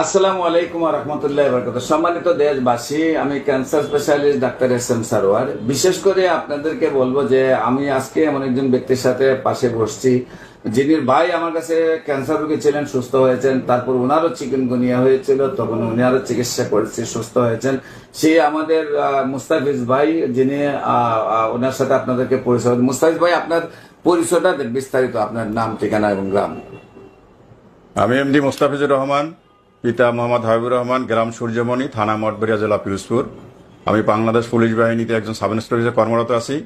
আসসালামু আলাইকুম ওয়া রাহমাতুল্লাহি ওয়া বারাকাতুহু। সম্মানিত দেশবাসী, আমি cancer specialist doctor SM. Sarwar. বিশেষ করে আপনাদেরকে বলবো যে আমি আজকে এমন একজন ব্যক্তির সাথে পাশে বসছি, যিনি ভাই আমার কাছে ক্যান্সার রোগী ছিলেন, সুস্থ হয়েছেন। তারপর ওনারও চিকুনগুনিয়া হয়েছিল, তখন উনারও চিকিৎসা করেছে, সুস্থ হয়েছেন। সে আমাদের মুস্তাফিজ ভাই, যিনি ওনার সাথে আপনাদেরকে পরিচয়। মুস্তাফিজ ভাই, আপনার পরিচয়টা বিস্তারিত, আপনার নাম, ঠিকানা এবং গ্রাম। আমি এমডি মোস্তাফিজুর রহমান, পিতা মোহাম্মদ হাবিবুর রহমান, গ্রাম সূর্যমণি, থানা মঠবাড়িয়া, জেলা পিরোজপুর। আমি বাংলাদেশ পুলিশ বাহিনীতে একজন সাব ইন্সপেক্টর হিসেবে কর্মরত আছি,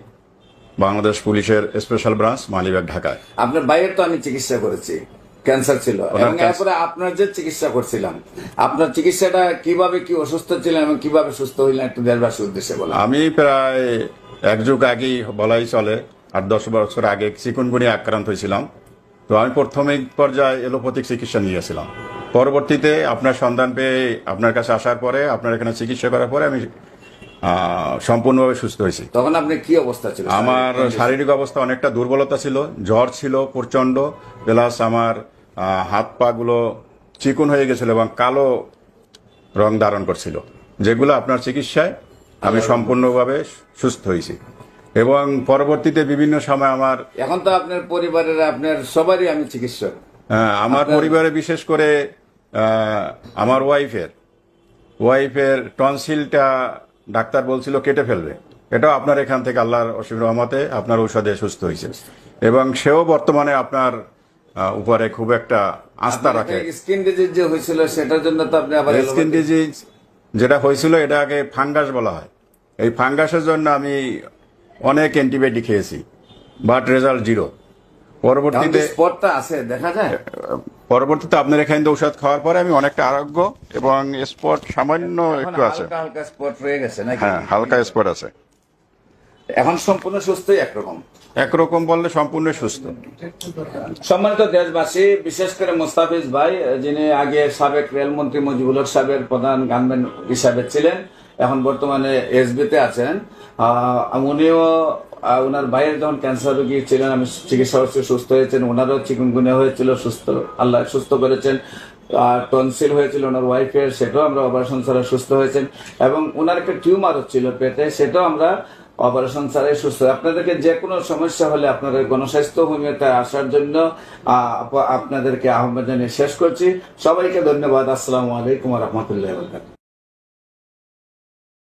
বাংলাদেশ পুলিশের স্পেশাল ব্রাঞ্চ, মালিবাগ, ঢাকায়। আপনার ভাইয়ের তো আমি চিকিৎসা করেছি, ক্যান্সার ছিল, এবং এরপরে আপনার যে চিকিৎসা করছিলাম, আপনার চিকিৎসাটা কিভাবে, কি অসুস্থ ছিলেন এবং কিভাবে সুস্থ হইলেন, একটু দেশবাসীর উদ্দেশ্যে বলেন। আমি প্রায় এক যুগ আগেই বলাই চলে, 8-10 বছর আগে চিকুনগুনিয়া আক্রান্ত হয়েছিলাম। তো আমি প্রাথমিক পর্যায়ে এলোপ্যাথিক চিকিৎসা নিয়েছিলাম। পরবর্তীতে আপনার সন্ধান পেয়ে আপনার কাছে আসার পরে, আপনার এখানে চিকিৎসা করার পরে আমি সম্পূর্ণভাবে সুস্থ হয়েছি। তখন আপনি কি অবস্থা ছিল? আমার শারীরিক অবস্থা অনেকটা দুর্বলতা ছিল, জ্বর ছিল প্রচন্ড, প্লাস আমার হাত পা গুলো চিকুন হয়ে গেছিল এবং কালো রং ধারণ করছিল, যেগুলো আপনার চিকিৎসায় আমি সম্পূর্ণভাবে সুস্থ হয়েছি। এবং পরবর্তীতে বিভিন্ন সময় আমার এখন তো আপনার পরিবারের, আপনার সবারই আমি চিকিৎসক। আমার পরিবারে বিশেষ করে আমার ওয়াইফের টনসিলটা ডাক্তার বলছিল কেটে ফেলবে, এটাও আপনার এখান থেকে আল্লাহর অসীম রহমতে আপনার ঔষধে সুস্থ হয়েছে, এবং সেও বর্তমানে আপনার উপরে খুব একটা আস্থা রাখে। স্কিন ডিজিজ যে হয়েছিল, সেটার জন্য তো আপনি আবার স্কিন ডিজিজ যেটা হয়েছিল, এটা আগে ফাঙ্গাস বলা হয়। এই ফাঙ্গাসের জন্য আমি অনেক অ্যান্টিবায়োটিক খেয়েছি, বাট রেজাল্ট জিরো। পরবর্তীতে স্পটটা আছে, দেখা যায়। পরবর্তীতে আপনার এখানে ঔষধ খাওয়ার পরে আমি অনেকটা আরোগ্য, এবং স্পট সামান্য একটু আছে, হালকা স্পট রয়ে গেছে নাকি? হ্যাঁ, হালকা স্পট আছে। এখন সম্পূর্ণ সুস্থই একরকম বললে সম্পূর্ণ সুস্থ। সম্মানিত দেশবাসী, বিশেষ করে মুস্তাফিজ ভাই, যিনি আগে সাবেক রেলমন্ত্রী মুজিবুল হক সাহেবের প্রধান গানম্যান হিসাবে ছিলেন, এখন বর্তমানে এসবিতে আছেন। উনিও ওনার ভাইয়ের যখন ক্যান্সার রোগী ছিলেন, আমি চিকিৎসা করছি, সুস্থ হয়েছেন। ওনারও চিকুনগুনিয়া হয়েছিল, সুস্থ, আল্লাহ সুস্থ করেছেন। টনসিল হয়েছিল ওনার ওয়াইফের, সেটাও আমরা অপারেশন ছাড়া সুস্থ হয়েছেন। এবং ওনার একটা টিউমার হচ্ছিল পেটে, সেটাও আমরা অপারেশন ছাড়াই সুস্থ। আপনাদেরকে যে কোনো সমস্যা হলে আপনাদের গণস্বাস্থ্য হোমিওতে আসার জন্য আপনাদেরকে আহ্বান জানিয়ে শেষ করছি। সবাইকে ধন্যবাদ। আসসালামু আলাইকুম ওয়া রাহমাতুল্লাহি ওয়া বারাকাতুহু।